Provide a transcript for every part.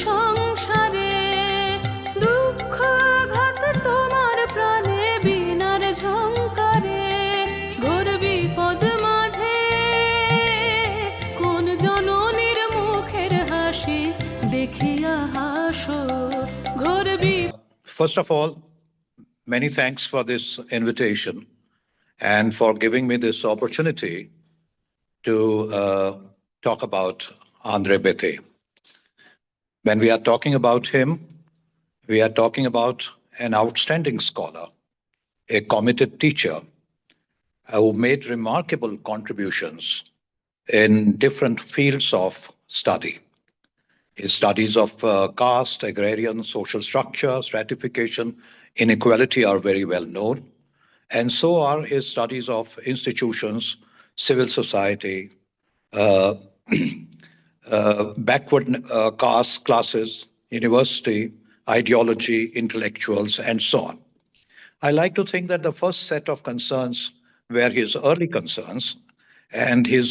সংসারে দুঃখ আঘাত তোমার প্রাণে বিনার ঝংকারে ঘোর বিপদ মাঝে কোন জননীর মুখের হাসি দেখিয়া হাসো ঘোর বিপদ। First of all, many thanks for this invitation and for giving me this opportunity to talk about André Beteille. When we are talking about him, we are talking about an outstanding scholar, a committed teacher who made remarkable contributions in different fields of study. His studies of caste, agrarian, social structure, stratification, inequality are very well known. And so are his studies of institutions, civil society, backward caste classes, university, ideology, intellectuals, and so on. I like to think that the first set of concerns were his early concerns, and his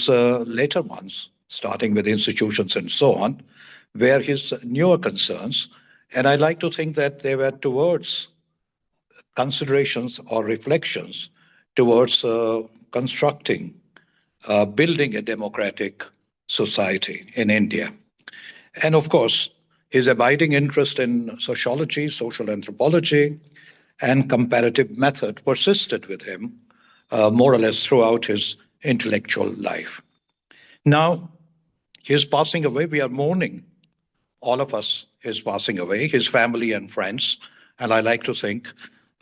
later ones, starting with institutions and so on, were his newer concerns. And I like to think that they were towards considerations or reflections towards constructing, building a democratic society in India. And of course, his abiding interest in sociology, social anthropology, and comparative method persisted with him more or less throughout his intellectual life. Now, his passing away, we are mourning. All of us is passing away, his family and friends, and I like to think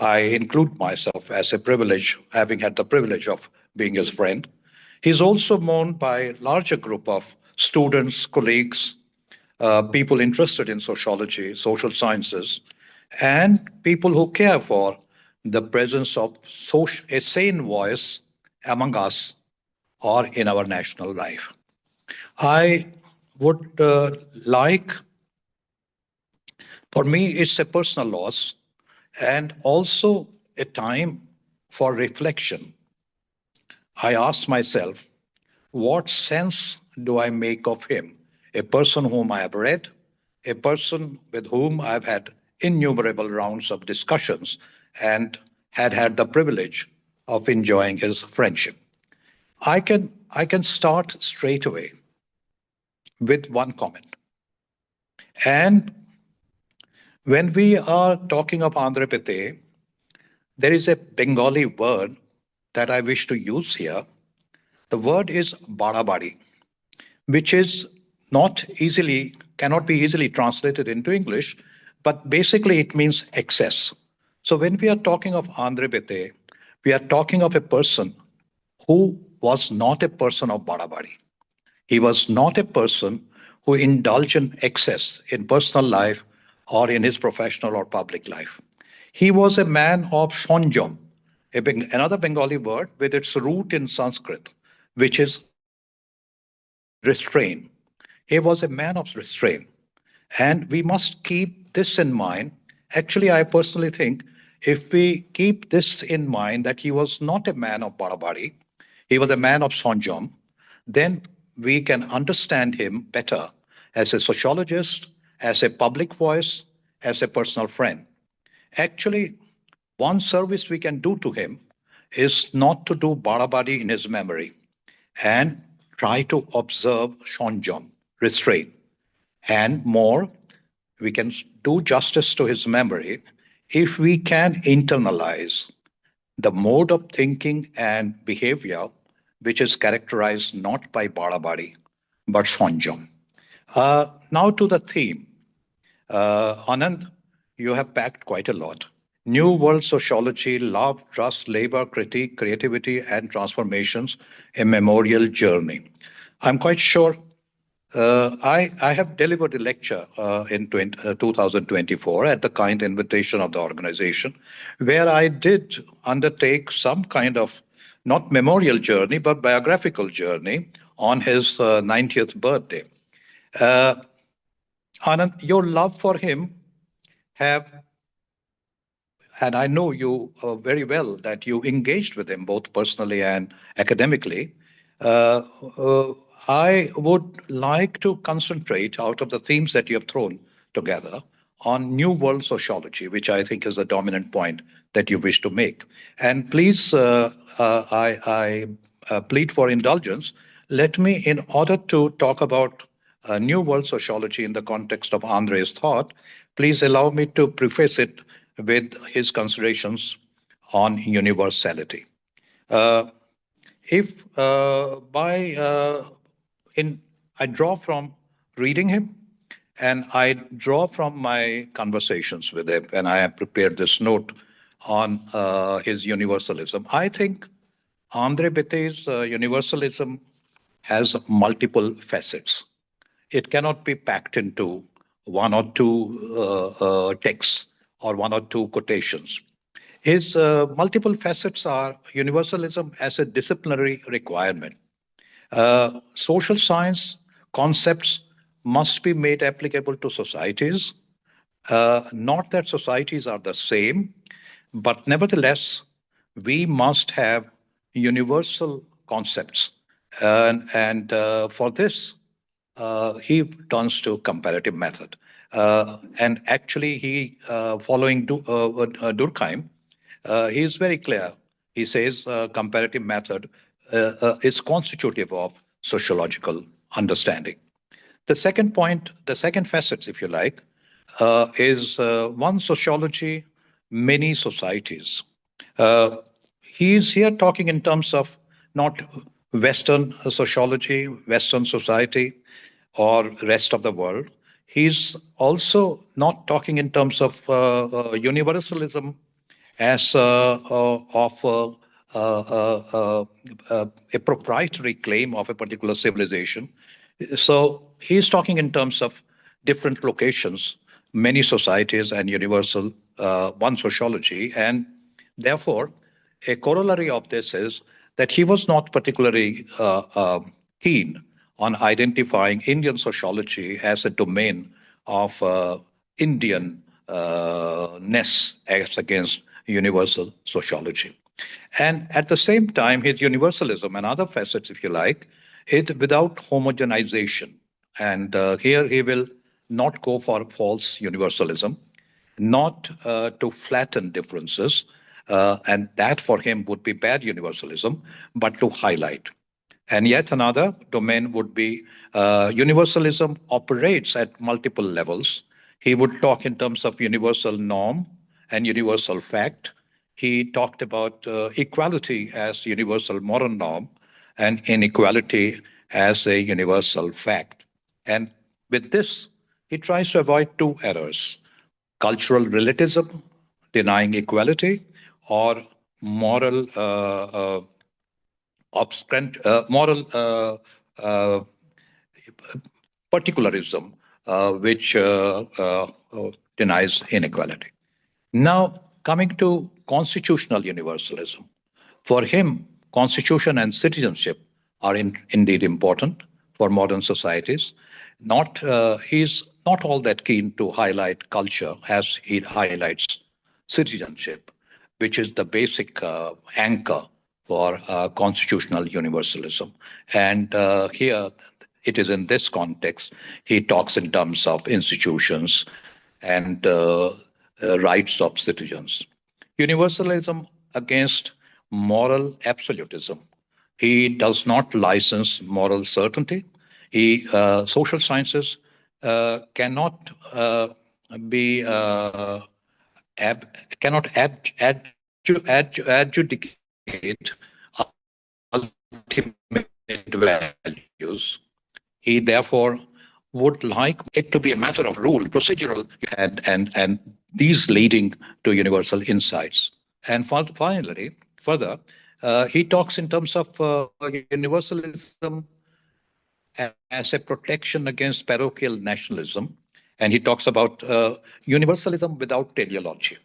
I include myself as a privilege, having had the privilege of being his friend. He's also mourned by a larger group of students, colleagues, people interested in sociology, social sciences, and people who care for the presence of a sane voice among us or in our national life. I would like, for me, it's a personal loss and also a time for reflection. I asked myself, what sense do I make of him? A person whom I have read, a person with whom I've had innumerable rounds of discussions and had the privilege of enjoying his friendship. I can start straight away with one comment. And when we are talking of André Beteille, there is a Bengali word that I wish to use here. The word is barabari, which is cannot be easily translated into English, but basically it means excess. So when we are talking of André Beteille, we are talking of a person who was not a person of barabari. He was not a person who indulged in excess in personal life or in his professional or public life. He was a man of shonjom, another Bengali word with its root in Sanskrit, which is restraint. He was a man of restraint. And we must keep this in mind. Actually, I personally think if we keep this in mind, that he was not a man of barabari, he was a man of sonjom, then we can understand him better as a sociologist, as a public voice, as a personal friend. Actually, one service we can do to him is not to do barabari in his memory and try to observe shonjom, restraint. And more, we can do justice to his memory if we can internalize the mode of thinking and behavior which is characterized not by barabari, but shonjom. Now to the theme. Anand, you have packed quite a lot. New World Sociology, Love, Trust, Labor, Critique, Creativity, and Transformations, a Memorial Journey. I'm quite sure I have delivered a lecture in 2024 at the kind invitation of the organization, where I did undertake some kind of not memorial journey, but biographical journey on his 90th birthday. Anand, your love for him and I know you very well, that you engaged with him both personally and academically. I would like to concentrate out of the themes that you have thrown together on New World Sociology, which I think is the dominant point that you wish to make. And please, I plead for indulgence. Let me, in order to talk about New World Sociology in the context of Andre's thought, please allow me to preface it with his considerations on universality. If by in I draw from reading him, and I draw from my conversations with him, and I have prepared this note on his universalism. I think André Beteille's universalism has multiple facets. It cannot be packed into one or two texts or one or two quotations. His multiple facets are universalism as a disciplinary requirement. Social science concepts must be made applicable to societies. Not that societies are the same, but nevertheless, we must have universal concepts. And for this, he turns to comparative method. And actually, he, following Durkheim, he is very clear. He says comparative method is constitutive of sociological understanding. The second point, the second facets, if you like, is one sociology, many societies. He is here talking in terms of not Western sociology, Western society, or rest of the world. He's also not talking in terms of universalism as of a proprietary claim of a particular civilization. So he's talking in terms of different locations, many societies, and universal one sociology. And therefore, a corollary of this is that he was not particularly keen on identifying Indian sociology as a domain of Indian-ness as against universal sociology. And at the same time, his universalism and other facets, if you like, is without homogenization. And here he will not go for false universalism, not to flatten differences, and that for him would be bad universalism, but to highlight. And yet another domain would be universalism operates at multiple levels. He would talk in terms of universal norm and universal fact. He talked about equality as universal moral norm and inequality as a universal fact. And with this, he tries to avoid two errors: cultural relativism, denying equality, or moral moral particularism, which denies inequality. Now, coming to constitutional universalism. For him, constitution and citizenship are indeed important for modern societies. He's not all that keen to highlight culture as he highlights citizenship, which is the basic anchor for constitutional universalism. And here, it is in this context, he talks in terms of institutions and rights of citizens. Universalism against moral absolutism. He does not license moral certainty. Social sciences cannot adjudicate ultimate values. He therefore would like it to be a matter of rule, procedural, and these leading to universal insights. And finally, further, he talks in terms of universalism as a protection against parochial nationalism, and he talks about universalism without teleology.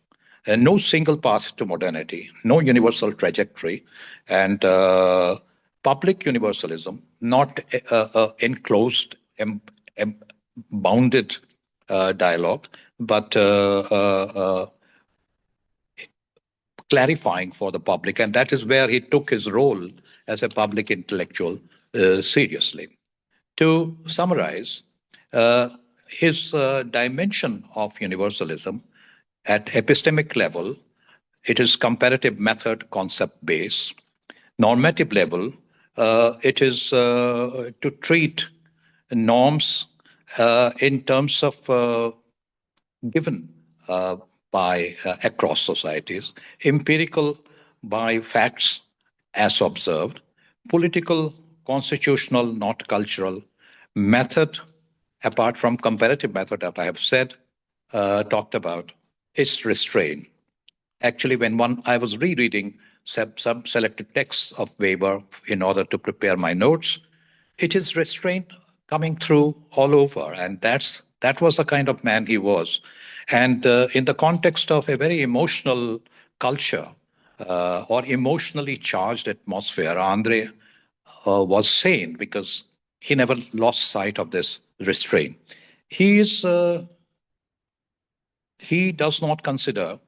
No single path to modernity, no universal trajectory, and public universalism, not enclosed, bounded dialogue, but clarifying for the public. And that is where he took his role as a public intellectual seriously. To summarize, his dimension of universalism at epistemic level, it is comparative method concept based. Normative level, it is to treat norms in terms of given by across societies, empirical by facts as observed, political, constitutional, not cultural, method apart from comparative method that I have said, talked about, is restraint. Actually, I was rereading some selected texts of Weber in order to prepare my notes, it is restraint coming through all over, and that was the kind of man he was. And in the context of a very emotional culture or emotionally charged atmosphere, Andre was sane because he never lost sight of this restraint. He is he does not consider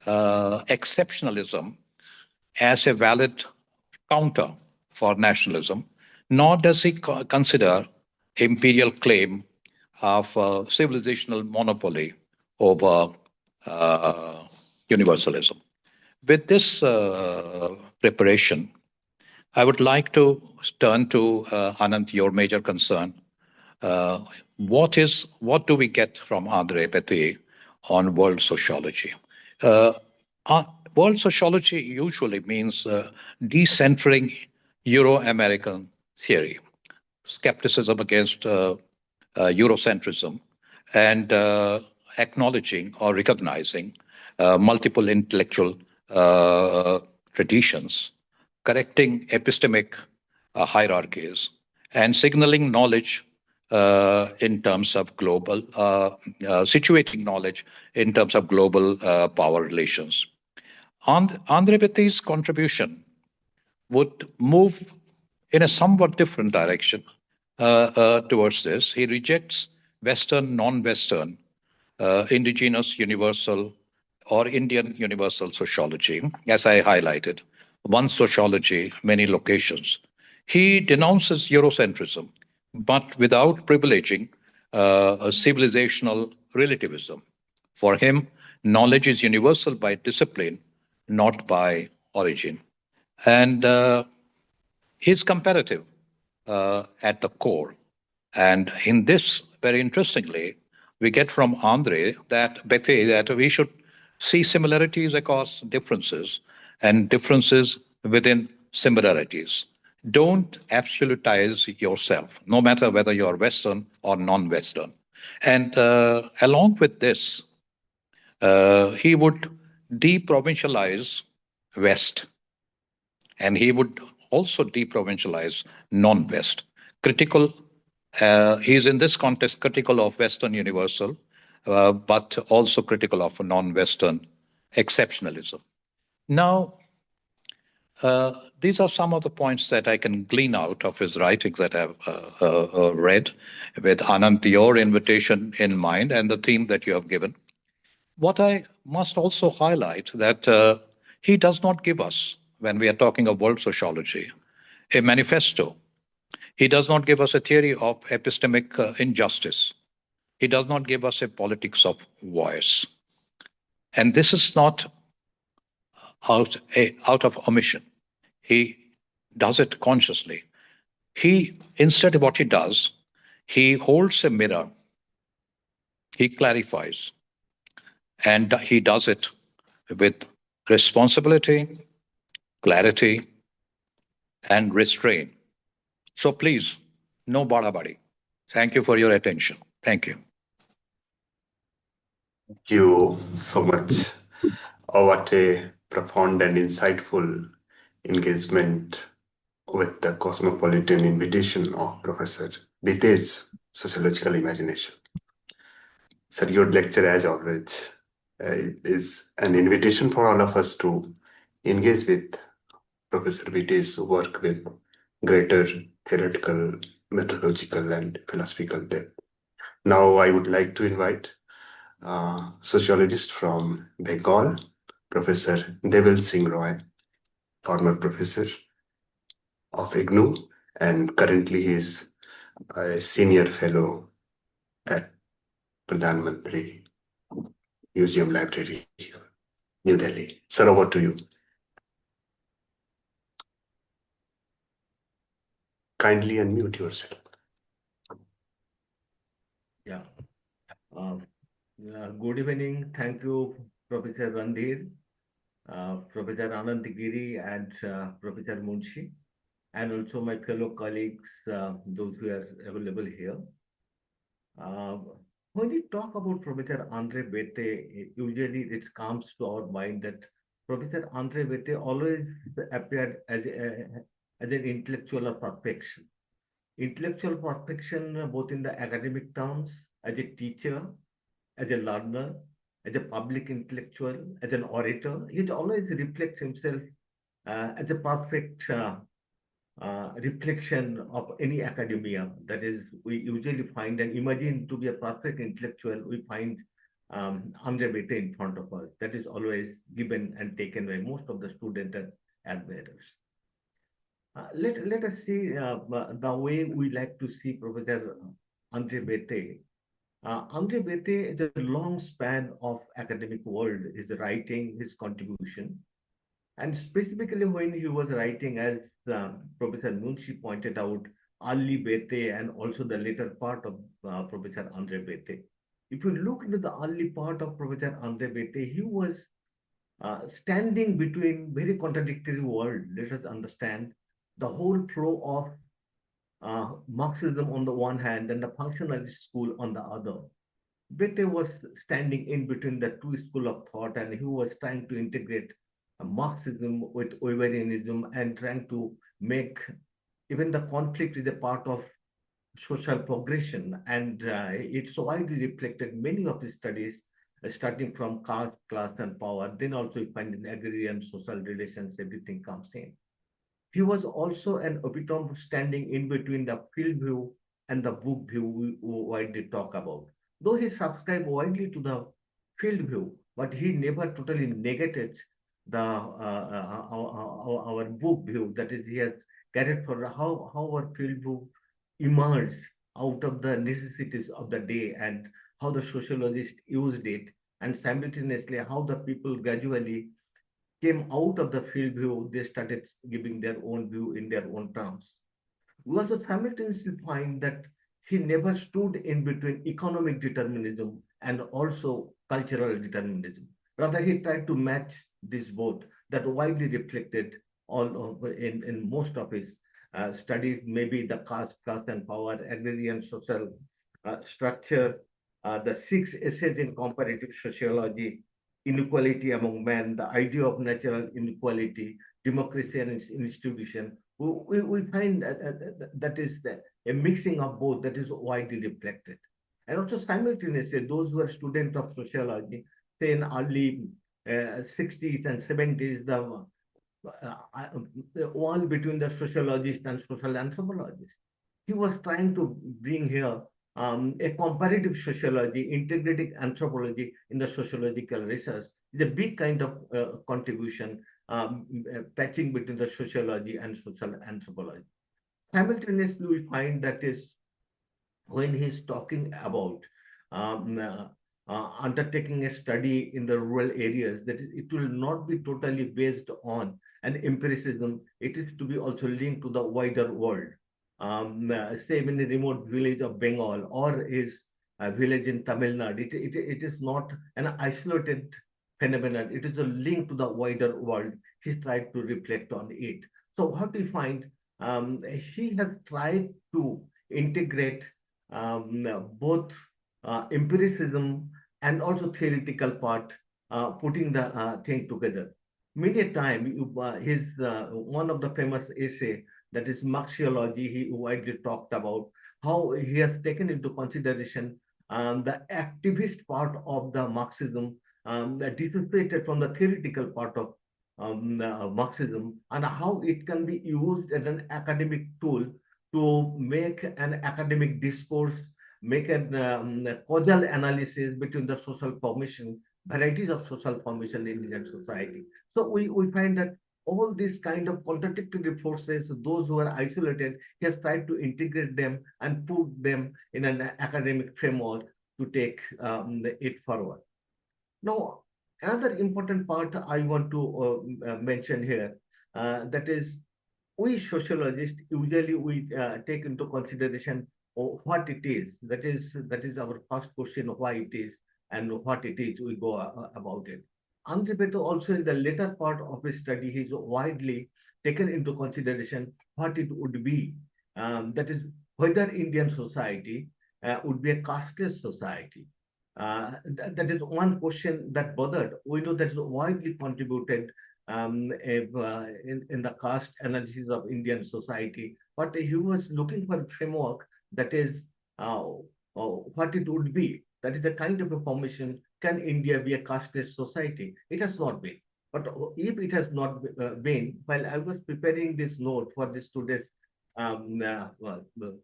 exceptionalism as a valid counter for nationalism, nor does he consider imperial claim of civilizational monopoly over universalism. With this preparation, I would like to turn to Anand, your major concern. What do we get from André Beteille on world sociology? Uh, uh, World sociology usually means decentering Euro-American theory, skepticism against Eurocentrism, and acknowledging or recognizing multiple intellectual traditions, correcting epistemic hierarchies, and signaling knowledge in terms of global, situating knowledge in terms of global power relations. Andre Beteille's contribution would move in a somewhat different direction towards this. He rejects Western, non-Western, indigenous, universal, or Indian universal sociology, as I highlighted. One sociology, many locations. He denounces Eurocentrism, but without privileging a civilizational relativism. For him, knowledge is universal by discipline, not by origin. And he's comparative at the core. And in this, very interestingly, we get from Andre that Beteille that we should see similarities across differences and differences within similarities. Don't absolutize yourself, no matter whether you're Western or non-Western. And along with this, he would deprovincialize West, and he would also deprovincialize non-West. Critical, he's in this context critical of Western universal, but also critical of non-Western exceptionalism. Now, these are some of the points that I can glean out of his writings that I've read, with Anand, your invitation in mind and the theme that you have given. What I must also highlight that he does not give us, when we are talking of world sociology, a manifesto. He does not give us a theory of epistemic injustice. He does not give us a politics of voice. And this is not out of omission. He does it consciously. Instead of what he does, he holds a mirror, he clarifies, and he does it with responsibility, clarity, and restraint. So please, no bada-badi. Thank you for your attention. Thank you. Thank you so much. Oh, what a profound and insightful engagement with the cosmopolitan invitation of Professor Beteille's sociological imagination. Sir, your lecture, as always, is an invitation for all of us to engage with Professor Beteille's work with greater theoretical, methodological, and philosophical depth. Now, I would like to invite sociologist from Bengal, Professor Debal Singh, former professor of IGNOU, and currently he is a senior fellow at Pradhan Mantri Museum Library here, New Delhi. Sir, over to you. Kindly unmute yourself. Yeah. Good evening. Thank you, Professor Randhir, Professor Ananda Giri, and Professor Munshi, and also my fellow colleagues, those who are available here. Uh, when we talk about Professor André Beteille, usually it comes to our mind that Professor André Beteille always appeared as an intellectual of perfection. Intellectual perfection, both in the academic terms, as a teacher, as a learner, as a public intellectual, as an orator. He always reflects himself as a perfect reflection of any academia. That is, we usually find and imagine to be a perfect intellectual, we find André Beteille in front of us. That is always given and taken by most of the students and admirers. Let us see the way we like to see Professor André Beteille. André Beteille is a long span of academic world, his writing, his contribution. And specifically when he was writing, as Professor Munshi pointed out, early Beteille and also the later part of Professor André Beteille. If you look into the early part of Professor André Beteille, he was standing between very contradictory worlds. Let us understand the whole flow of Marxism on the one hand and the functionalist school on the other. Beteille was standing in between the two schools of thought, and he was trying to integrate Marxism with Weberianism and trying to make even the conflict is a part of social progression. And it's widely reflected many of his studies, starting from caste, class, and power. Then also you find in agrarian social relations, everything comes in. He was also an epitome standing in between the field view and the book view we widely talk about. Though he subscribed widely to the field view, but he never totally negated the our book view. That is, he has carried for how our field view emerged out of the necessities of the day and how the sociologists used it, and simultaneously how the people gradually came out of the field view, they started giving their own view in their own terms. We also simultaneously find that he never stood in between economic determinism and also cultural determinism. Rather, he tried to match these both, that widely reflected all in most of his studies, maybe the caste, class, and power, agrarian social structure, the 6 essays in comparative sociology, inequality among men, the idea of natural inequality, democracy and its institution. We find that is a mixing of both that is widely reflected. And also simultaneously, those who are students of sociology, say in early 60s and 70s, the wall between the sociologist and social anthropologist. He was trying to bring here a comparative sociology, integrating anthropology in the sociological research. It's a big kind of contribution, patching between the sociology and social anthropology. Simultaneously, we find that is when he's talking about undertaking a study in the rural areas, that is, it will not be totally based on an empiricism. It is to be also linked to the wider world. Say in a remote village of Bengal or his village in Tamil Nadu, it is not an isolated phenomenon. It is a link to the wider world. He tried to reflect on it. So what we find, he has tried to integrate both empiricism and also theoretical part, putting the thing together. Many a time, his one of the famous essay, that is Marxiology, he widely talked about how he has taken into consideration the activist part of the Marxism, dissociated from the theoretical part of Marxism, and how it can be used as an academic tool to make an academic discourse, make a causal analysis between the social formation, varieties of social formation in Indian society. So we find that all these kind of contradictory forces, those who are isolated, he has tried to integrate them and put them in an academic framework to take it forward. Now, another important part I want to mention here, that is, we sociologists usually we take into consideration what it is. That is our first question: why it is and what it is. We go about it. André Beteille also in the later part of his study, he's widely taken into consideration what it would be. That is, whether Indian society would be a casteless society. That is one question that bothered. We know that's widely contributed in the caste analysis of Indian society, but he was looking for a framework that is what it would be. That is the kind of a formation. Can India be a casteless society? It has not been. But if it has not been, while I was preparing this note for this today's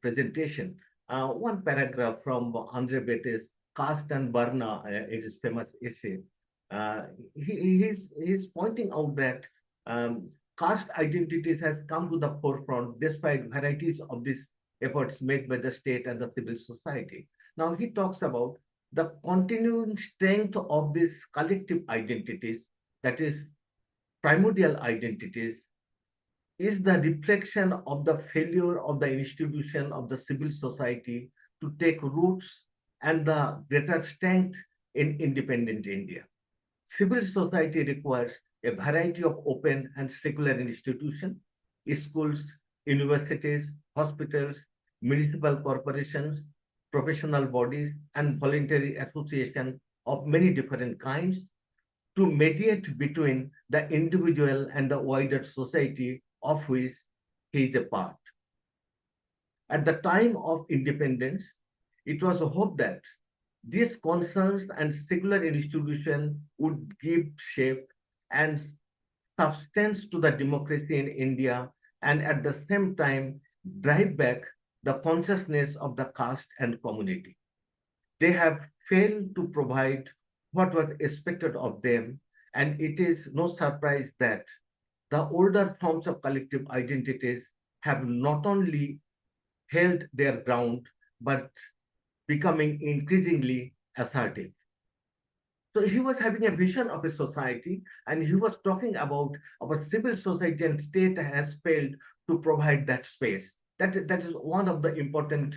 presentation, one paragraph from André Beteille's Caste and Varna, his famous essay, he's pointing out that caste identities has come to the forefront despite varieties of these efforts made by the state and the civil society. Now he talks about the continuing strength of these collective identities, that is primordial identities, is the reflection of the failure of the institution of the civil society to take roots and the greater strength in independent India. Civil society requires a variety of open and secular institutions, schools, universities, hospitals, municipal corporations, professional bodies, and voluntary associations of many different kinds to mediate between the individual and the wider society of which he is a part. At the time of independence, it was hoped that these concerns and secular institutions would give shape and substance to the democracy in India, and at the same time drive back the consciousness of the caste and community. They have failed to provide what was expected of them, and it is no surprise that the older forms of collective identities have not only held their ground, but becoming increasingly assertive. So he was having a vision of a society, and he was talking about our civil society and state has failed to provide that space. That is one of the important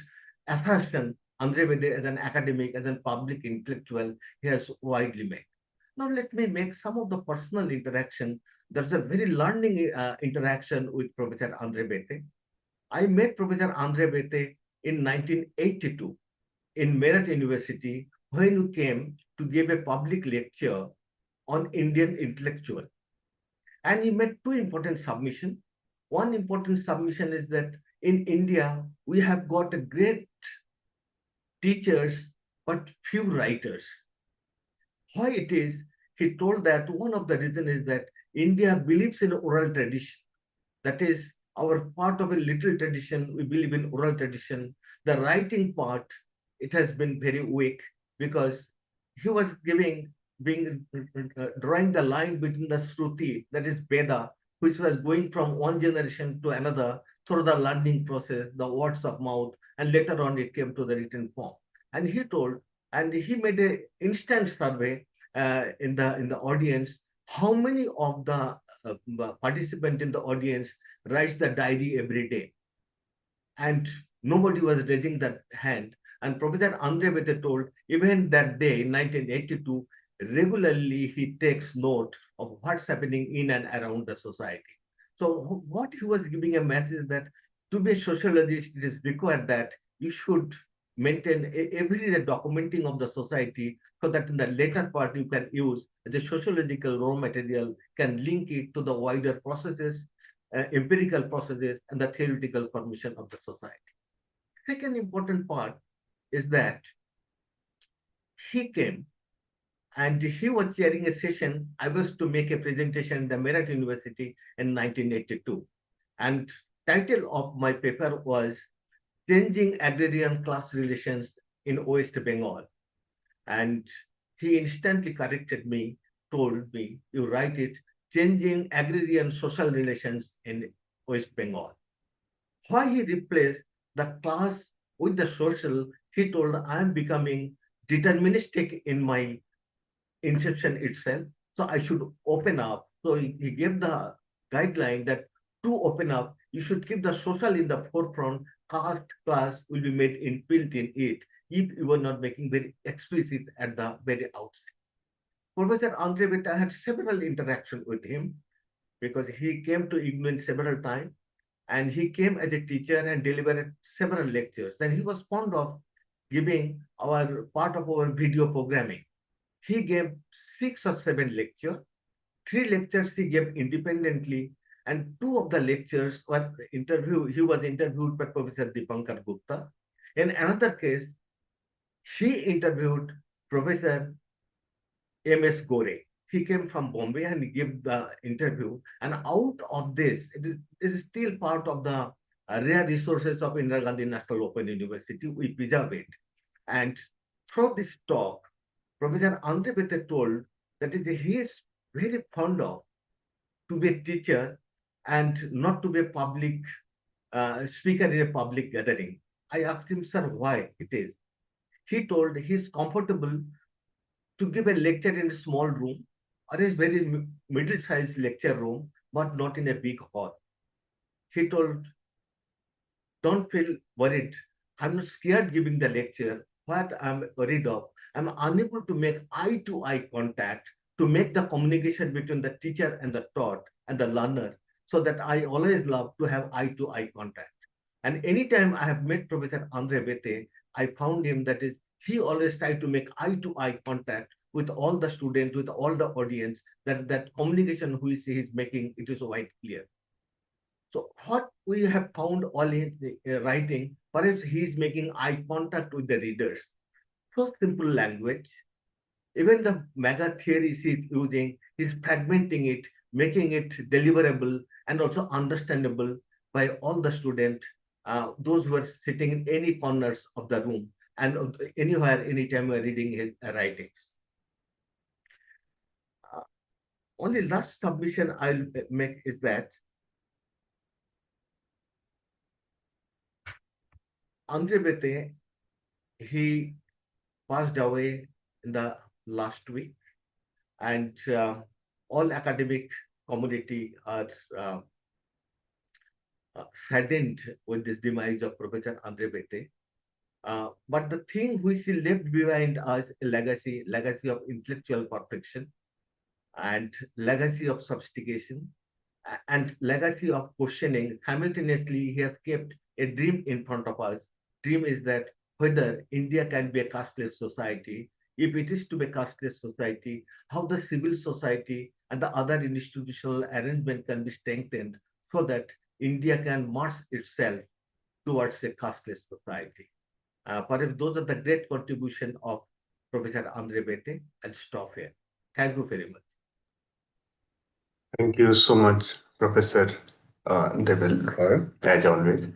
assertions André Beteille, as an academic, as a public intellectual, he has widely made. Now let me make some of the personal interaction. There's a very learning interaction with Professor André Beteille. I met Professor André Beteille in 1982 in Meerut University when he came to give a public lecture on Indian intellectual. And he made two important submissions. One important submission is that in India, we have got a great teachers, but few writers. Why it is, he told that one of the reasons is that India believes in oral tradition. That is, our part of a literary tradition, we believe in oral tradition. The writing part, it has been very weak because he was drawing the line between the Shruti, that is Veda, which was going from one generation to another through the learning process, the words of mouth, and later on it came to the written form. And he told, and he made an instant survey in the audience, how many of the participants in the audience writes the diary every day? And nobody was raising that hand. And Professor André Beteille told, even that day in 1982, regularly he takes note of what's happening in and around the society. So what he was giving a message that to be a sociologist, it is required that you should maintain everyday documenting of the society so that in the later part you can use the sociological raw material, can link it to the wider processes, empirical processes, and the theoretical formation of the society. Second important part is that he came and he was chairing a session. I was to make a presentation in the Meerut University in 1982. And title of my paper was Changing Agrarian Class Relations in West Bengal. And he instantly corrected me, told me, you write it, Changing Agrarian Social Relations in West Bengal. Why he replaced the class with the social, he told, I am becoming deterministic in my inception itself. So I should open up. So he gave the guideline that to open up, you should keep the social in the forefront. Caste class will be made in built in it if you were not making very explicit at the very outset. Professor André Beteille had several interactions with him because he came to IGNOU several times and he came as a teacher and delivered several lectures. Then he was fond of giving our part of our video programming. He gave 6 or 7 lectures. 3 lectures he gave independently, and 2 of the lectures were interviewed. He was interviewed by Professor Dipankar Gupta. In another case, she interviewed Professor M.S. Gore. He came from Bombay and he gave the interview. And out of this, it is still part of the rare resources of Indira Gandhi National Open University. We preserve it. And through this talk, Professor André Beteille told that he is very fond of to be a teacher and not to be a public speaker in a public gathering. I asked him, sir, why it is? He told he is comfortable to give a lecture in a small room or a very middle-sized lecture room, but not in a big hall. He told, don't feel worried. I'm not scared giving the lecture. What I'm worried of, I'm unable to make eye-to-eye contact to make the communication between the teacher and the taught and the learner, so that I always love to have eye-to-eye contact. And anytime I have met Professor André Beteille, I found him that is, he always tried to make eye-to-eye contact with all the students, with all the audience, that communication which he is making, it is quite clear. So what we have found all in writing, perhaps he is making eye contact with the readers. So simple language. Even the mega theories he is using, he is fragmenting it, making it deliverable and also understandable by all the students, those who are sitting in any corners of the room and anywhere, anytime we are reading his writings. Only last submission I'll make is that André Beteille, he passed away in the last week, and all academic community are saddened with this demise of Professor André Beteille. But the thing which he left behind us a legacy of intellectual perfection, and legacy of sophistication, and legacy of questioning. Simultaneously, he has kept a dream in front of us. Dream is that whether India can be a casteless society, if it is to be a casteless society, how the civil society and the other institutional arrangement can be strengthened so that India can march itself towards a casteless society. Perhaps those are the great contribution of Professor André Beteille. I'll stop here. Thank you very much. Thank you so much, Professor Debal, as always,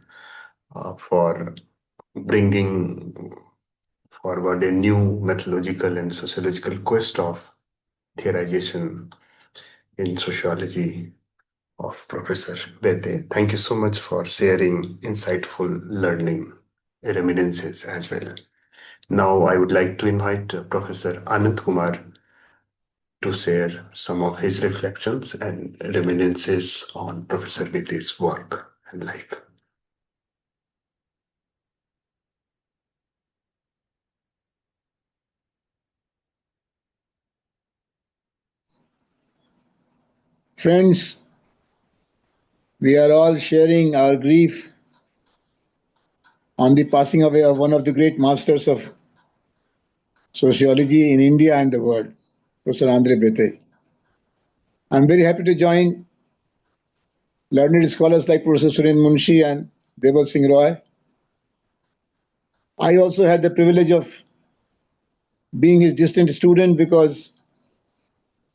for bringing forward a new methodological and sociological quest of theorization in sociology of Professor Beteille. Thank you so much for sharing insightful learning reminiscences as well. Now I would like to invite Professor Kumar to share some of his reflections and reminiscences on Professor Beteille's work and life. Friends, we are all sharing our grief on the passing away of one of the great masters of sociology in India and the world, Professor André Beteille. I'm very happy to join learned scholars like Professor Surendra Munshi and Debal Singh Roy. I also had the privilege of being his distant student because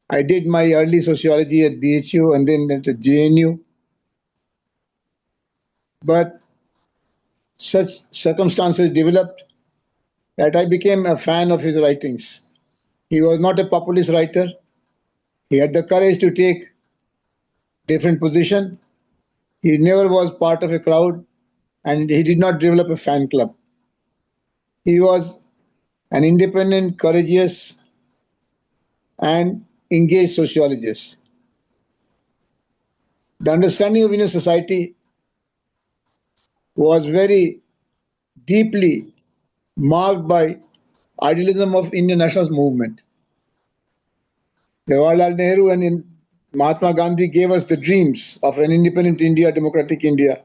I did my early sociology at BHU and then at JNU. But such circumstances developed that I became a fan of his writings. He was not a populist writer. He had the courage to take different position. He never was part of a crowd, and he did not develop a fan club. He was an independent, courageous, and engaged sociologist. The understanding of Indian society was very deeply marked by idealism of Indian nationalist movement. Jawaharlal Nehru and Mahatma Gandhi gave us the dreams of an independent India, democratic India.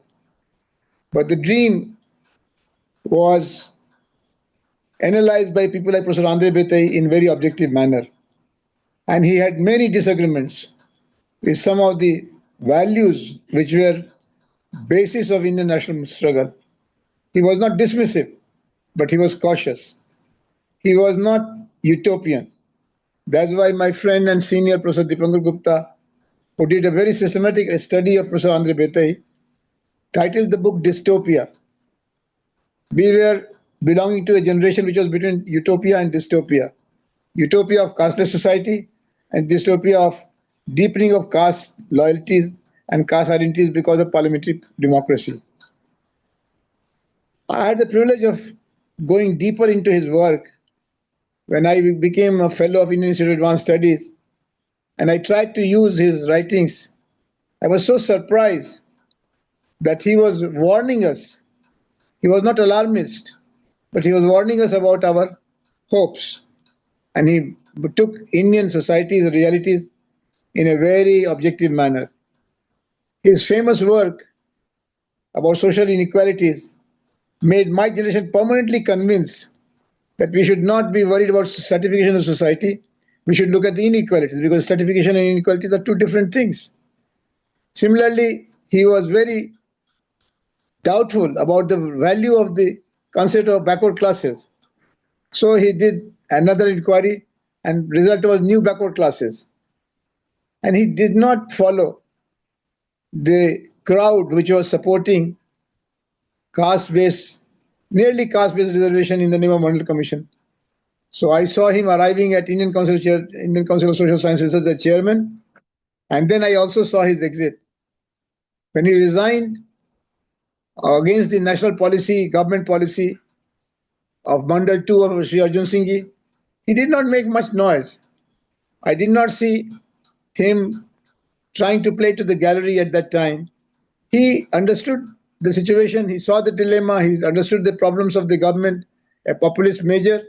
But the dream was analyzed by people like Professor André Beteille in very objective manner. And he had many disagreements with some of the values which were basis of Indian national struggle. He was not dismissive, but he was cautious. He was not utopian. That's why my friend and senior Professor Dipankar Gupta, who did a very systematic study of Professor André Beteille, titled the book Dystopia. We were belonging to a generation which was between utopia and dystopia. Utopia of casteless society and dystopia of deepening of caste loyalties and caste identities because of parliamentary democracy. I had the privilege of going deeper into his work when I became a fellow of Indian Institute of Advanced Studies, and I tried to use his writings. I was so surprised that he was warning us. He was not alarmist, but he was warning us about our hopes. And he took Indian society's realities in a very objective manner. His famous work about social inequalities made my generation permanently convinced that we should not be worried about stratification of society. We should look at the inequalities, because stratification and inequalities are two different things. Similarly, he was very doubtful about the value of the concept of backward classes. So he did another inquiry, and result was new backward classes. And he did not follow the crowd which was supporting caste-based, nearly caste-based reservation in the name of Mandal Commission. So I saw him arriving at Indian Council of Social Sciences as the chairman, and then I also saw his exit. When he resigned against the national policy, government policy of Mandal 2 of Sri Arjun Singh ji, he did not make much noise. I did not see him trying to play to the gallery at that time. He understood the situation, he saw the dilemma, he understood the problems of the government, a populist measure,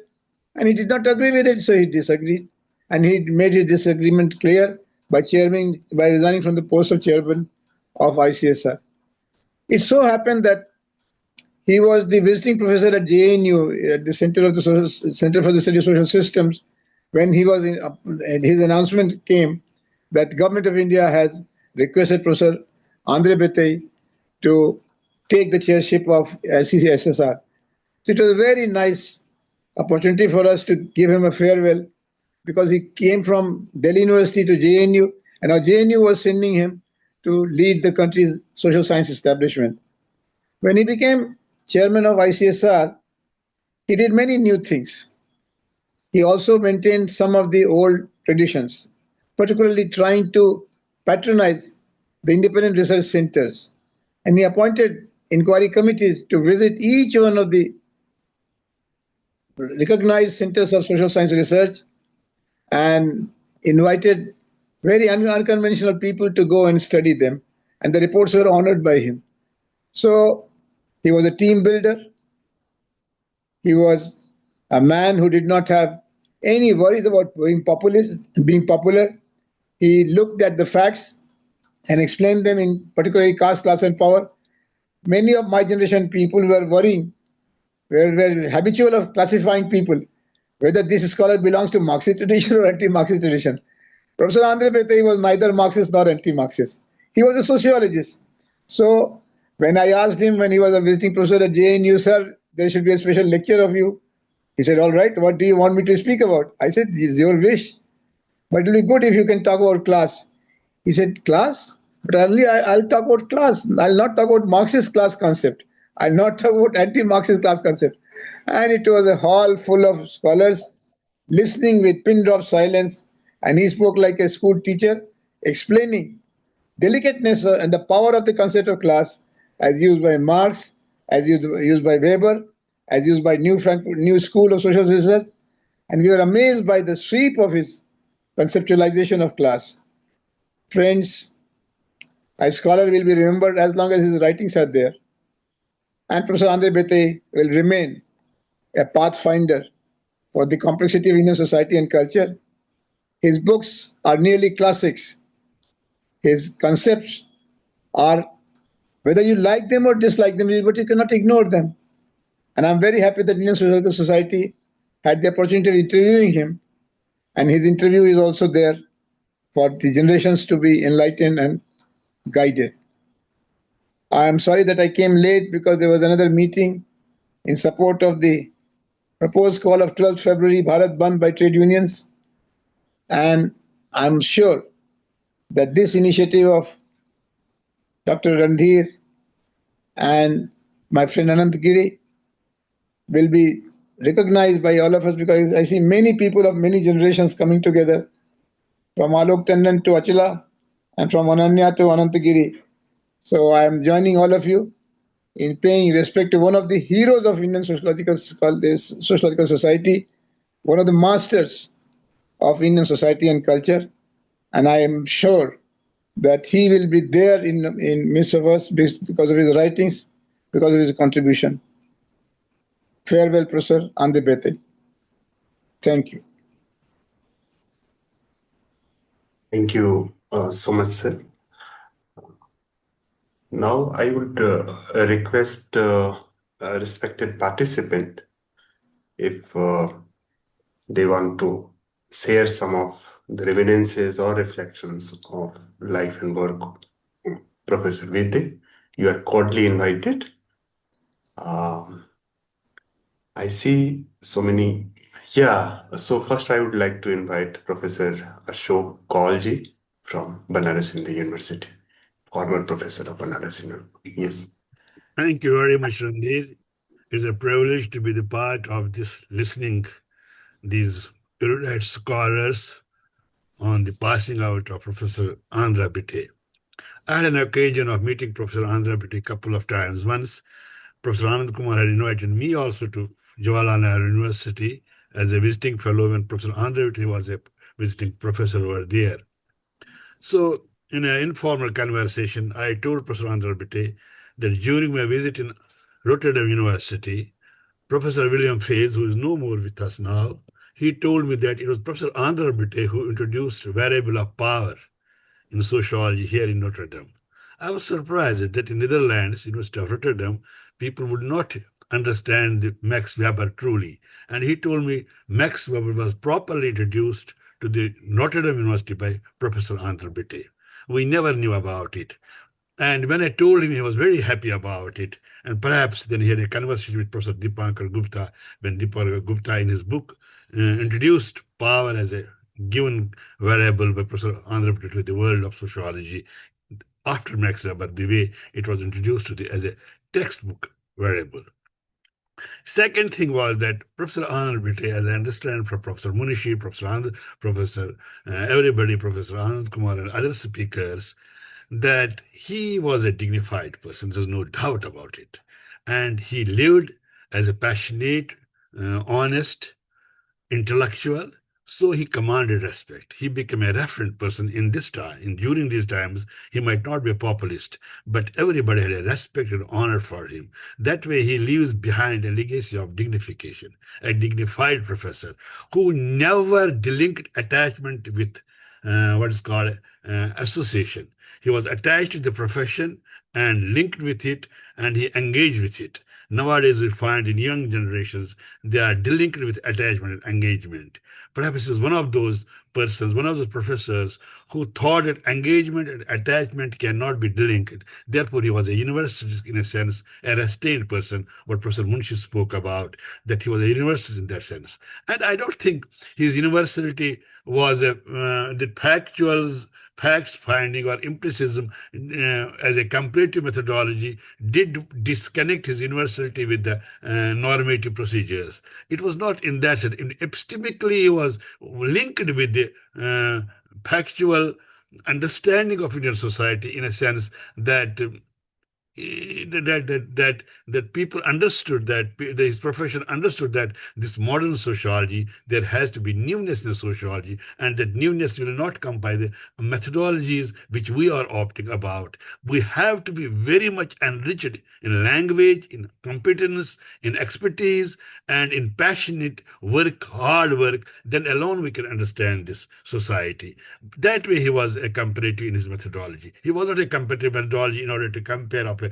and he did not agree with it, so he disagreed. And he made his disagreement clear by resigning from the post of chairman of ICSR. It so happened that he was the visiting professor at JNU, at the Center for the Study of Social Systems, when he was his announcement came that the Government of India has requested Professor André Beteille to take the chairship of SSR. So it was a very nice opportunity for us to give him a farewell, because he came from Delhi University to JNU, and now JNU was sending him to lead the country's social science establishment. When he became chairman of ICSR, he did many new things. He also maintained some of the old traditions, particularly trying to patronize the independent research centers. And he appointed inquiry committees to visit each one of the recognized centers of social science research and invited very unconventional people to go and study them. And the reports were honored by him. So he was a team builder. He was a man who did not have any worries about being popular. He looked at the facts and explained them in particularly caste, class, and power. Many of my generation people were worrying, were habitual of classifying people, whether this scholar belongs to Marxist tradition or anti-Marxist tradition. Professor André Beteille was neither Marxist nor anti-Marxist. He was a sociologist. So when I asked him, when he was a visiting professor at JNU, sir, there should be a special lecture of you. He said, all right, what do you want me to speak about? I said, it's your wish. But it will be good if you can talk about class. He said, class? But only I'll talk about class. I'll not talk about Marxist class concept. I'll not talk about anti-Marxist class concept. And it was a hall full of scholars listening with pin drop silence. And he spoke like a school teacher, explaining delicateness and the power of the concept of class as used by Marx, as used by Weber, as used by new school of social research, And we were amazed by the sweep of his conceptualization of class. Friends, a scholar will be remembered as long as his writings are there. And Professor André Beteille will remain a pathfinder for the complexity of Indian society and culture. His books are nearly classics. His concepts are, whether you like them or dislike them, but you cannot ignore them. And I'm very happy that Indian Sociological Society had the opportunity of interviewing him. And his interview is also there for the generations to be enlightened and guided. I am sorry that I came late because there was another meeting in support of the proposed call of 12th February Bharat Bandh by trade unions. And I'm sure that this initiative of Dr. Randhir and my friend Ananta Giri will be recognized by all of us, because I see many people of many generations coming together, from Alok Tandon to Achila and from Ananya to Anantagiri. So I am joining all of you in paying respect to one of the heroes of Indian Sociological Society, one of the masters of Indian society and culture. And I am sure that he will be there in midst of us because of his writings, because of his contribution. Farewell, Professor André Beteille. Thank you. Thank you so much, sir. Now I would request a respected participant if they want to share some of the reminiscences or reflections of life and work of Professor Beteille. You are cordially invited. I see so many. Yeah, so first I would like to invite Professor Ashok Kaulji from Banaras Hindu University, former professor of Banaras Hindu. Yes. Thank you very much, Randhir. It's a privilege to be the part of this listening these erudite scholars on the passing out of Professor André Beteille. I had an occasion of meeting Professor André Beteille a couple of times. Once, Professor Kumar had invited me also to Jawaharlal Nehru University as a visiting fellow when Professor André Beteille was a visiting professor over there. So, in an informal conversation, I told Professor André Beteille that during my visit in Rotterdam University, Professor William Fays, who is no more with us now, he told me that it was Professor André Beteille who introduced variable of power in sociology here in Notre Dame. I was surprised that in Netherlands, University of Rotterdam, people would not understand the Max Weber truly. And he told me Max Weber was properly introduced to the Notre Dame University by Professor André Beteille. We never knew about it. And when I told him, he was very happy about it. And perhaps then he had a conversation with Professor Dipankar Gupta, when Dipankar Gupta in his book introduced power as a given variable by Professor André Beteille to the world of sociology after Max Weber, the way it was introduced to as a textbook variable. Second thing was that Professor André Beteille, as I understand from Professor Munshi, Professor everybody, Professor Anand Kumar and other speakers, that he was a dignified person. There's no doubt about it. And he lived as a passionate, honest, intellectual. So he commanded respect. He became a referent person in this time. During these times, he might not be a populist, but everybody had a respect and honor for him. That way, he leaves behind a legacy of dignification, a dignified professor who never delinked attachment with what is called association. He was attached to the profession and linked with it, and he engaged with it. Nowadays, we find in young generations, they are delinked with attachment and engagement. Perhaps he was one of those persons, one of those professors who thought that engagement and attachment cannot be delinked. Therefore, he was a universalist in a sense, a restrained person, what Professor Munshi spoke about, that he was a universalist in that sense. And I don't think his universality was the facts finding or empiricism as a comparative methodology did disconnect his universality with the normative procedures. It was not in that sense. Epistemically, he was linked with the factual understanding of Indian society in a sense that that people understood that his profession understood that this modern sociology, there has to be newness in sociology, and that newness will not come by the methodologies which we are opting about. We have to be very much enriched in language, in competence, in expertise, and in passionate work, hard work. Then alone we can understand this society. That way he was a comparative in his methodology. He was not a comparative methodology in order to compare of a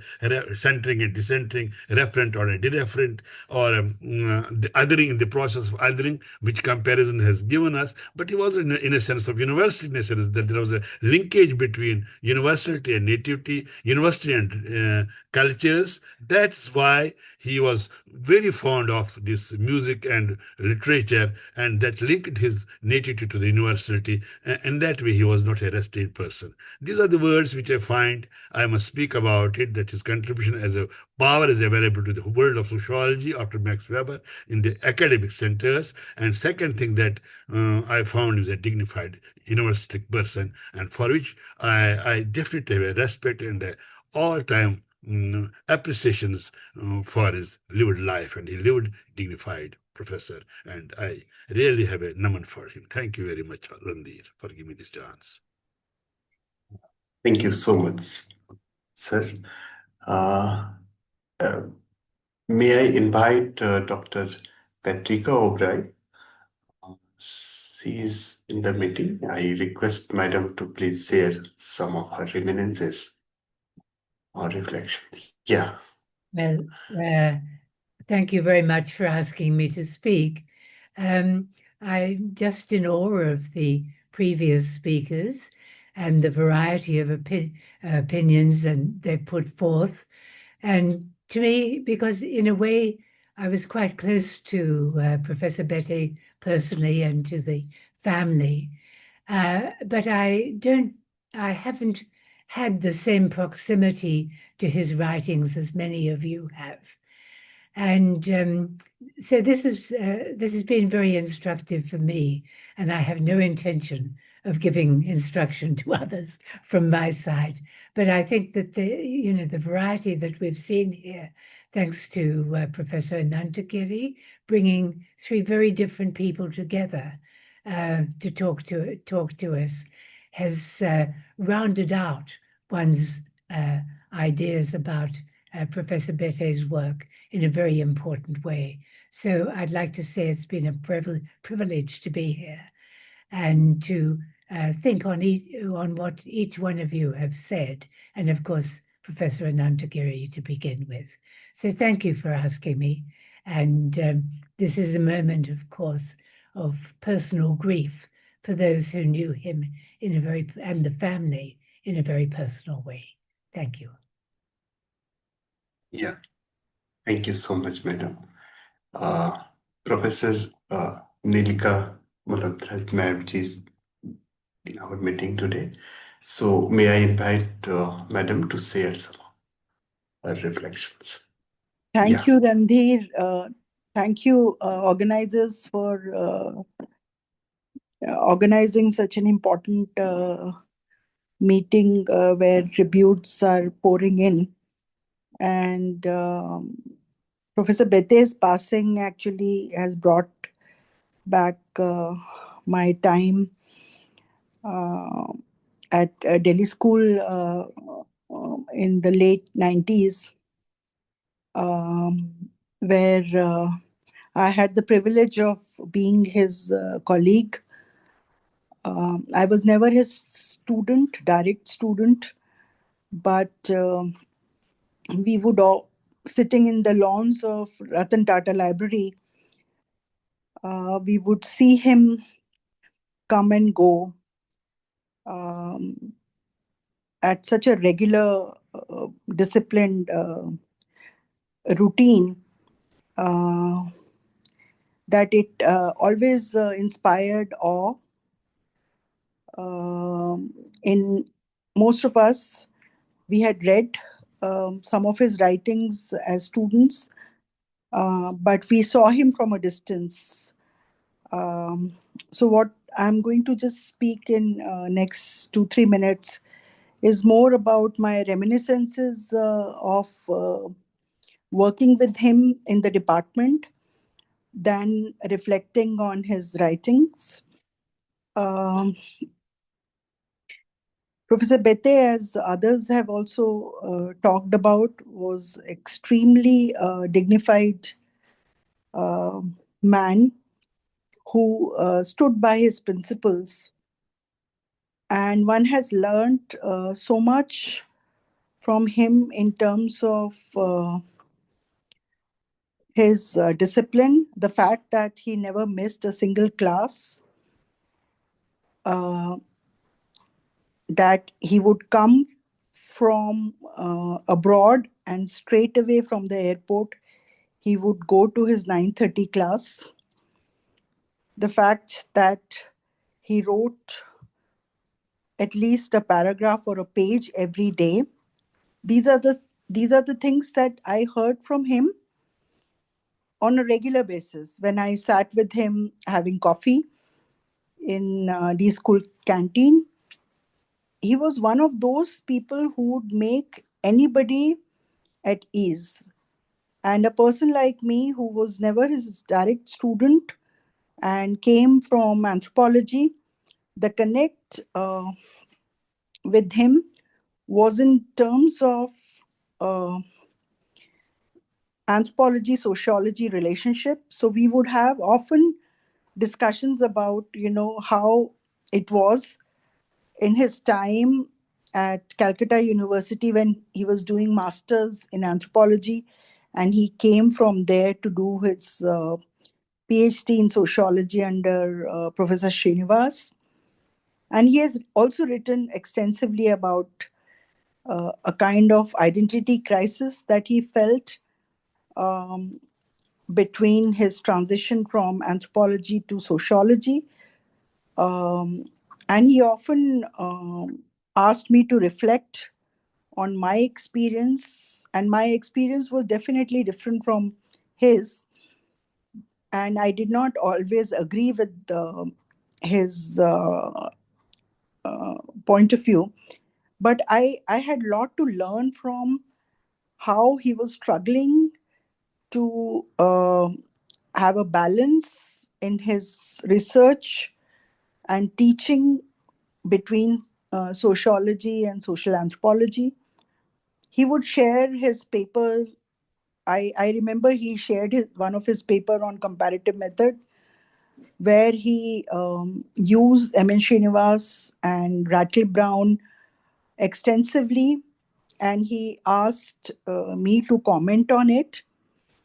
centering and decentering, referent or a dereferent, or the othering in the process of othering, which comparison has given us. But he was in a sense of universality, in a sense that there was a linkage between universality and nativity, university and cultures. That's why he was very fond of this music and literature, and that linked his nativity to the universality. And that way he was not a restrained person. These are the words which I find I must speak about it, that his contribution as a power is available to the world of sociology after Max Weber in the academic centers. And second thing that I found is a dignified university person, and for which I definitely have a respect and a all-time appreciations for his lived life, and he lived dignified professor, and I really have a naman for him. Thank you very much, Randir, for giving me this chance. Thank you so much, sir. May I invite Dr. Patricia O'Brien? She is in the meeting. I request Madam to please share some of her reminiscences or reflections. Yeah. Well, thank you very much for asking me to speak. I'm just in awe of the previous speakers and the variety of opinions and they put forth. And to me, because in a way, I was quite close to Professor Beteille personally and to the family, but I haven't had the same proximity to his writings as many of you have. And so this has been very instructive for me, and I have no intention of giving instruction to others from my side. But I think that the variety that we've seen here, thanks to Professor Ananta Giri, bringing three very different people together to talk to us, has rounded out one's ideas about Professor Beteille's work in a very important way. So I'd like to say it's been a privilege to be here and to think on what each one of you have said, and of course, Professor Ananta Giri to begin with. So thank you for asking me. And this is a moment, of course, of personal grief for those who knew him and the family in a very personal way. Thank you. Yeah. Thank you so much, Madam. Professor Nilika Malhotra, ma'am, is in our meeting today. So may I invite Madam to share some of her reflections. Thank you, Randir. Thank you, organizers, for organizing such an important meeting where tributes are pouring in. And Professor Beteille's passing actually has brought back my time at Delhi School in the late 90s, where I had the privilege of being his colleague. I was never his direct student, but we would all, sitting in the lawns of Ratan Tata Library, we would see him come and go at such a regular, disciplined routine that it always inspired awe in most of us. We had read some of his writings as students, but we saw him from a distance. So what I'm going to just speak in next 2-3 minutes is more about my reminiscences of working with him in the department than reflecting on his writings. Professor Beteille, as others have also talked about, was extremely dignified man who stood by his principles. And one has learned so much from him in terms of his discipline, the fact that he never missed a single class, that he would come from abroad and straight away from the airport, he would go to his 9:30 class. The fact that he wrote at least a paragraph or a page every day. These are the things that I heard from him on a regular basis when I sat with him having coffee in the school canteen. He was one of those people who would make anybody at ease. And a person like me, who was never his direct student and came from anthropology, the connect with him was in terms of uh, anthropology sociology relationship. So we would have often discussions about how it was in his time at Calcutta University when he was doing masters in anthropology, and he came from there to do his PhD in sociology under Professor Srinivas. And he has also written extensively about a kind of identity crisis that he felt um, between his transition from anthropology to sociology. And he often asked me to reflect on my experience, and my experience was definitely different from his. And I did not always agree with his point of view, but I had a lot to learn from how he was struggling to have a balance in his research and teaching between sociology and social anthropology. He would share his paper. I remember he shared one of his paper on comparative method, where he used M.N. Srinivas and Rattle Brown extensively, and he asked me to comment on it.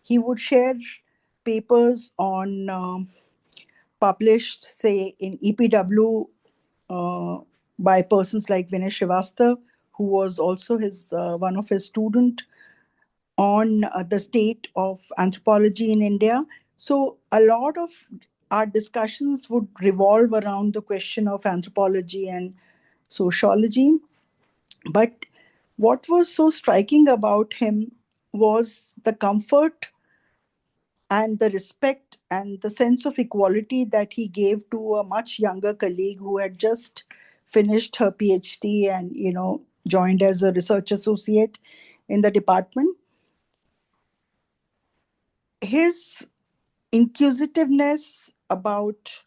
He would share papers on published, say, in EPW by persons like Vinay Srivastava, who was also his one of his student, on the state of anthropology in India. So a lot of our discussions would revolve around the question of anthropology and sociology. But what was so striking about him was the comfort and the respect and the sense of equality that he gave to a much younger colleague who had just finished her PhD and joined as a research associate in the department. His inquisitiveness about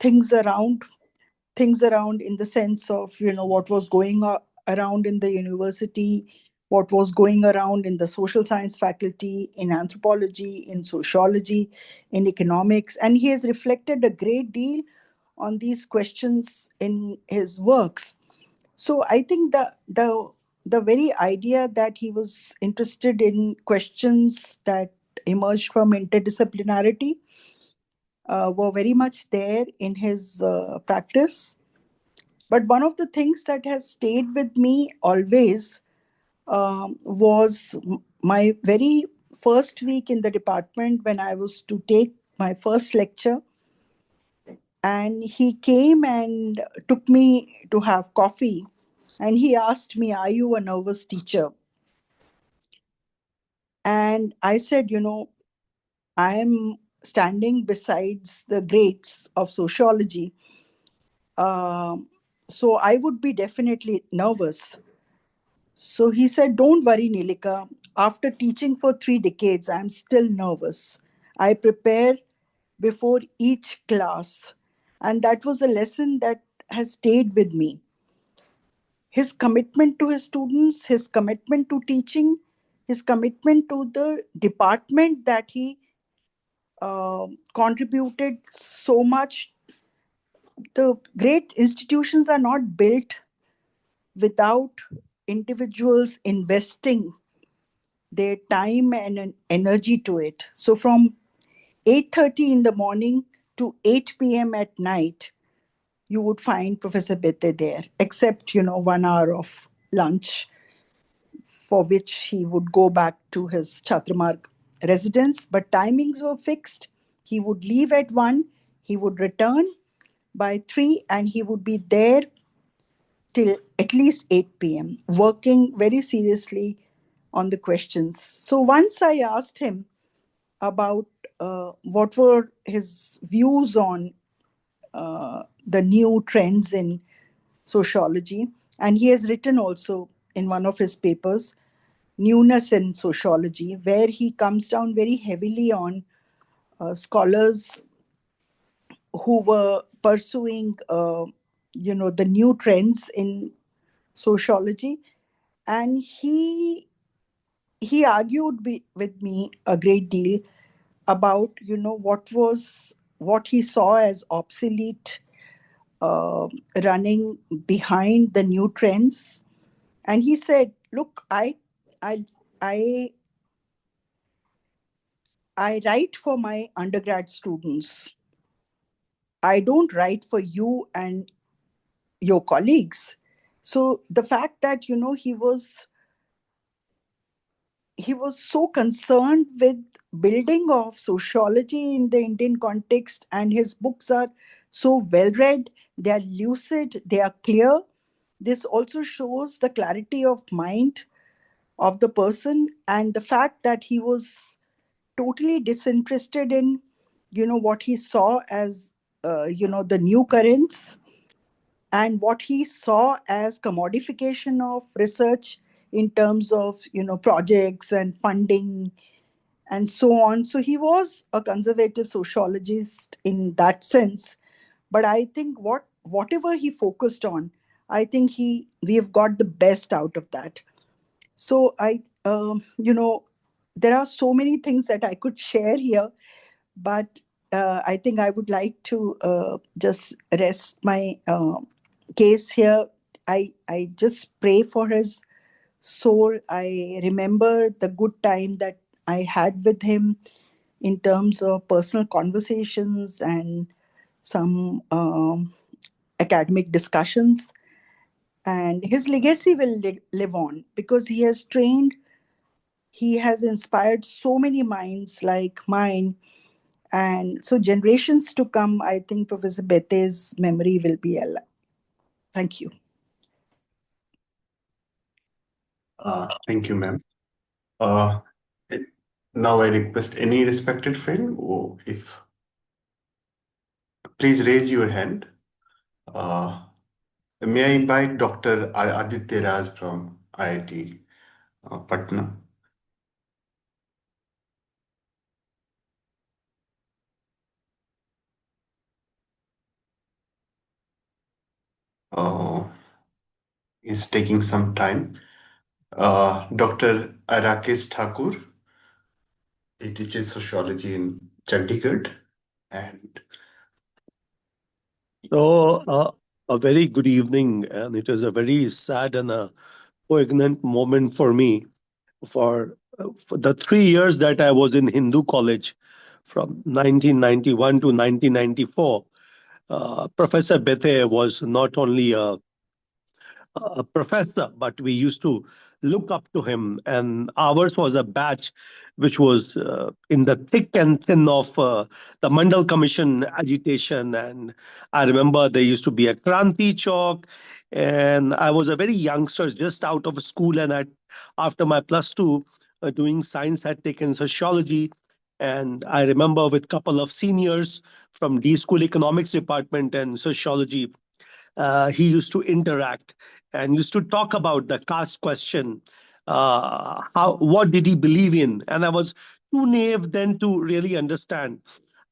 things around in the sense of what was going around in the university, what was going around in the social science faculty, in anthropology, in sociology, in economics, and he has reflected a great deal on these questions in his works. So I think the very idea that he was interested in questions that emerged from interdisciplinarity were very much there in his practice. But one of the things that has stayed with me always was my very first week in the department when I was to take my first lecture. And he came and took me to have coffee. And he asked me, "Are you a nervous teacher?" And I said, I am standing besides the greats of sociology. So I would be definitely nervous. So he said, "Don't worry, Nilika. After teaching for 3 decades, I'm still nervous. I prepare before each class." And that was a lesson that has stayed with me. His commitment to his students, his commitment to teaching, his commitment to the department that he contributed so much. The great institutions are not built without individuals investing their time and energy to it. So from 8:30 in the morning to 8 p.m. at night, you would find Professor Beteille there, except 1 hour of lunch, for which he would go back to his Chatramarg residence. But timings were fixed. He would leave at 1, he would return by 3, and he would be there till at least 8 p.m., working very seriously on the questions. So once I asked him about what were his views on the new trends in sociology, and he has written also in one of his papers, Newness in Sociology, where he comes down very heavily on scholars who were pursuing, the new trends in sociology, and he argued with me a great deal about what he saw as obsolete, running behind the new trends. And he said, "Look, I I I write for my undergrad students. I don't write for you and your colleagues." So the fact that he was so concerned with building of sociology in the Indian context, and his books are so well read, they are lucid, they are clear. This also shows the clarity of mind of the person, and the fact that he was totally disinterested in what he saw as the new currents, and what he saw as commodification of research in terms of projects and funding and so on. So he was a conservative sociologist in that sense. But I think whatever he focused on, I think we have got the best out of that. So there are so many things that I could share here, but I think I would like to just rest my case here. I just pray for his soul. I remember the good time that I had with him in terms of personal conversations and some academic discussions. And his legacy will live on, because he has inspired so many minds like mine. And so generations to come, I think Professor Beteille's memory will be alive. Thank you. Thank you, ma'am. Uh, Now I request any respected friend, if please raise your hand. May I invite Dr. Aditya Raj from IIT Patna? Is taking some time. Dr. Rakesh Thakur, he teaches sociology in Chandigarh. And So, a very good evening, and it is a very sad and a poignant moment for me. For the 3 years that I was in Hindu college, from 1991 to 1994, Professor Beteille was not only a professor, but we used to look up to him. And ours was a batch which was in the thick and thin of the Mandal Commission agitation. And I remember there used to be a Kranti Chowk. And I was a very youngster, just out of school. And after my plus two, doing science, had taken sociology. And I remember with a couple of seniors from D School Economics Department and Sociology, he used to interact and used to talk about the caste question. What did he believe in? And I was too naive then to really understand.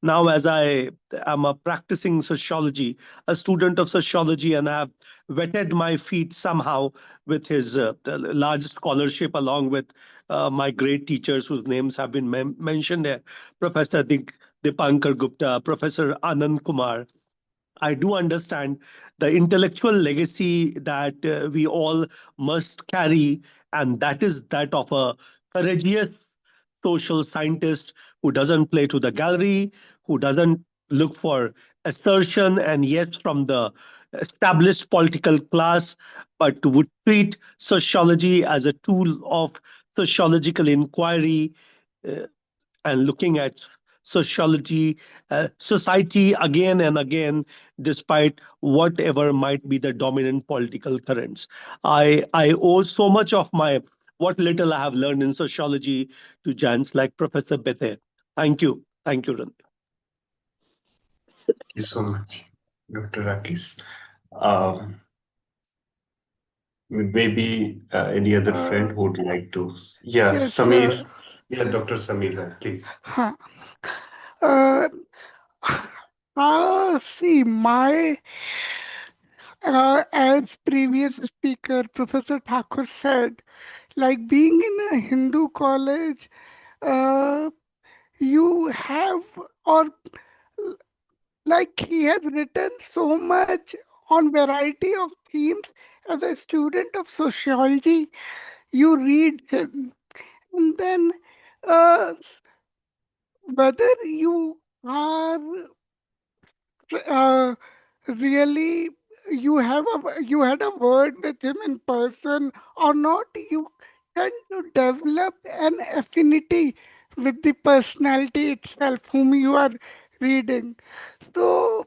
Now, as I am a practicing sociology, a student of sociology, and I have wetted my feet somehow with his large scholarship, along with my great teachers whose names have been mentioned here, Professor Dipankar Gupta, Professor Anand Kumar. I do understand the intellectual legacy that we all must carry, and that is that of a courageous social scientist who doesn't play to the gallery, who doesn't look for assertion and yes from the established political class, but would treat sociology as a tool of sociological inquiry, uh, and looking at sociology, society again and again, despite whatever might be the dominant political currents. I owe so much of my what little I have learned in sociology to giants like Professor Beteille. Thank you. Thank you, Randy. Thank you so much, Dr. Rakis. Um, Maybe any other friend who would like to? Yeah, Yes, Samir. Yeah, Dr. Samir, please. huh. Uh, See, as previous speaker, Professor Thakur said, like being in a Hindu college, uh, you have, or like he has written so much on variety of themes as a student of sociology, you read him. And then uh, whether you are uh, really you had a word with him in person or not, you tend to develop an affinity with the personality itself whom you are reading. So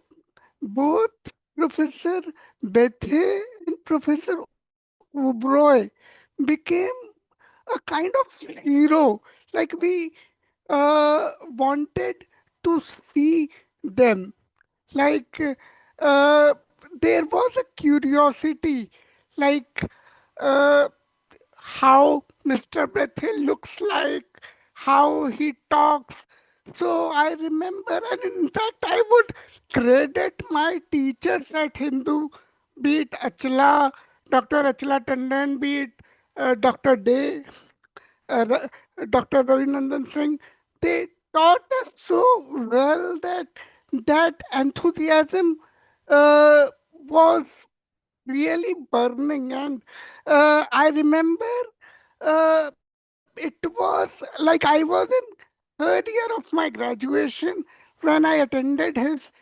both Professor Bethe and Professor Ubroy became a kind of hero. Like we wanted to see them. Like there was a curiosity, like uh, how Mr. Bethel looks like, how he talks. So I remember, and in fact, I would credit my teachers at Hindu, be it Achla, Dr. Achla Tandon, be it Dr. Day, Dr. Ravinandan Singh. They taught us so well that that enthusiasm was really burning. And I remember it was like I was in third year of my graduation when I attended his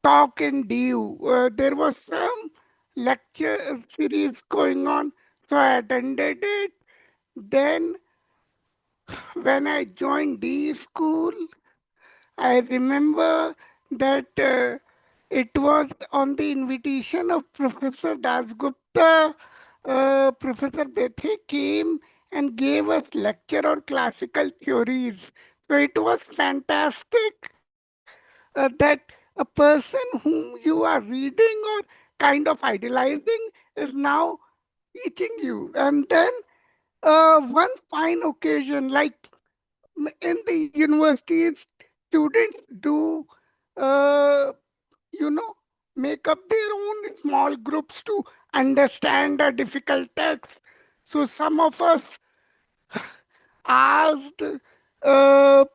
talk in DU. There was some lecture series going on, so I attended it. Then when I joined D school, I remember that it was on the invitation of Professor Dasgupta. Professor Bethe came and gave us lecture on classical theories. So it was fantastic that a person whom you are reading or kind of idealizing is now teaching you. And then one fine occasion, like in the universities, students do, uh, you know, make up their own small groups to understand a difficult text. So some of us asked, uh,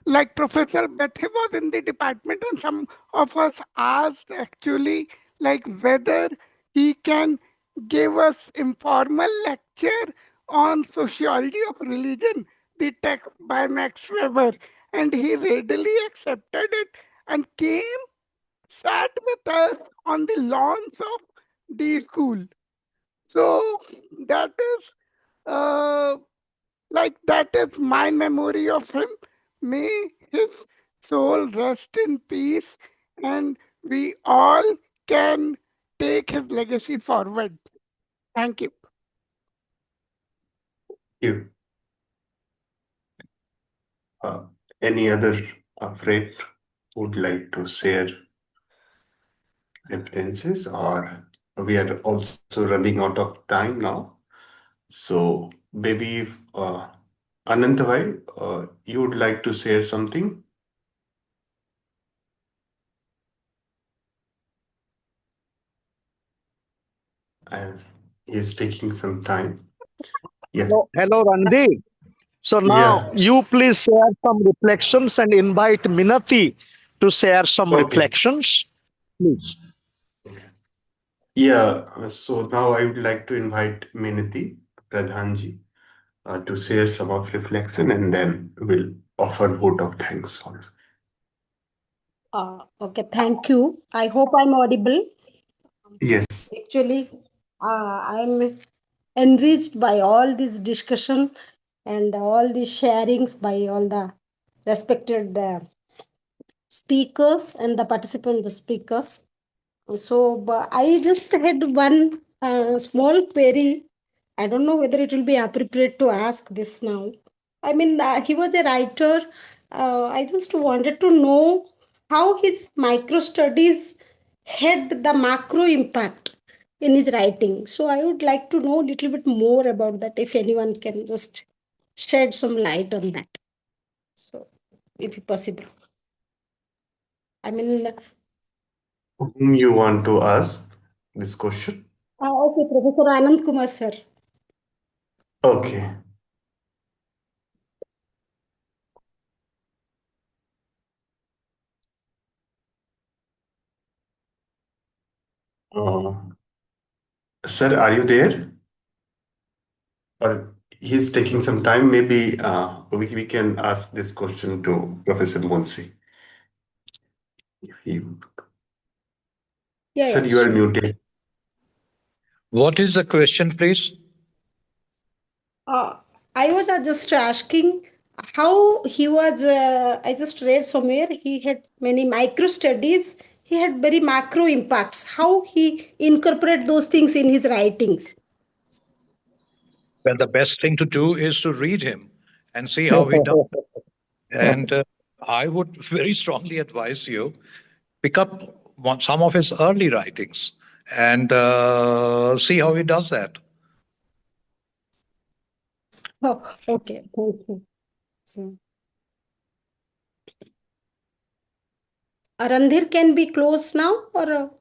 like Professor Bethe was in the department, and some of us asked actually, like whether he can give us informal lecture on sociology of religion, the text by Max Weber, and he readily accepted it and came, sat with us on the lawns of the school. So that is uh, that is my memory of him. May his soul rest in peace, and we all can take his legacy forward. Thank you. You. Uh, any other friend would like to share references, or we are also running out of time now. So maybe if Ananta, you would like to share something? And he's taking some time. Yeah. Hello, Randy. So now Yeah. you please share some reflections and invite Minati to share some Okay. reflections, please. Yeah. So now I would like to invite Minati Pradhanji to share some of reflection, and then we'll offer vote of thanks also. Okay, thank you. I hope I'm audible. Yes. Actually, I'm enriched by all this discussion and all these sharings by all the respected speakers and the participant speakers. So I just had one small query. I don't know whether it will be appropriate to ask this now. I mean, he was a writer. I just wanted to know how his micro studies had the macro impact in his writing. So I would like to know a little bit more about that, if anyone can just shed some light on that. So, if possible. I mean, Whom you want to ask this question? okay, Professor Anand Kumar, sir. Okay. Sir, are you there? Or he's taking some time. Maybe we can ask this question to Professor Munshi. Yeah, Sir, yeah, you are sure. muted. What is the question, please? I was just asking how he was. I just read somewhere he had many micro studies. He had very macro impacts. How he incorporate those things in his writings. Well, the best thing to do is to read him and see how he does. And I would very strongly advise you pick up some of his early writings and see how he does that. Oh, okay, thank you. So, Randhir can be closed now, or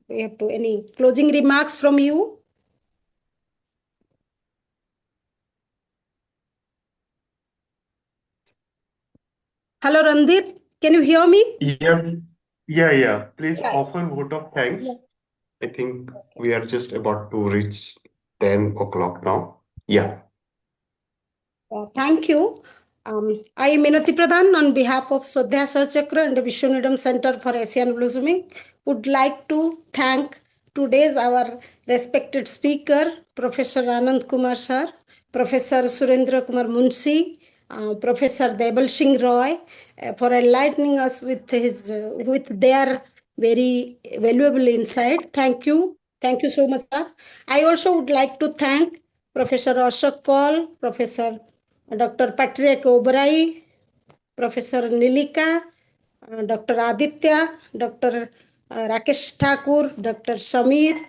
we have to any closing remarks from you? Hello, Randhir, can you hear me? Yeah. Please Yeah. offer vote of thanks. Yeah. I think we are just about to reach 10 o'clock now. Yeah. Thank you. I, Minati Pradhan, on behalf of Swadhyaya Sahachakra and the Vishwaneedam Center for Asian Blossoming, would like to thank today's our respected speaker, Professor Anand Kumar sir, Professor Surendra Kumar Munshi, Professor Debal Singh Roy, for enlightening us with with their very valuable insight. Thank you. Thank you so much, sir. I also would like to thank Professor Ashok Kaul, Professor Dr. Patrick Oberai, Professor Nilika, Dr. Aditya, Dr. Rakesh Thakur, Dr. Samir,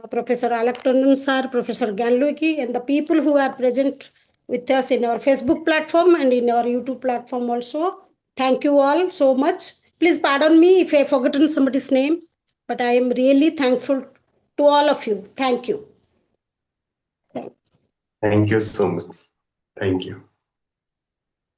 Professor Alaktonan sir, Professor Ganluki, and the people who are present with us in our Facebook platform and in our YouTube platform also. Thank you all so much. Please pardon me if I have forgotten somebody's name, but I am really thankful to all of you. Thank you. Thank you so much. Thank you.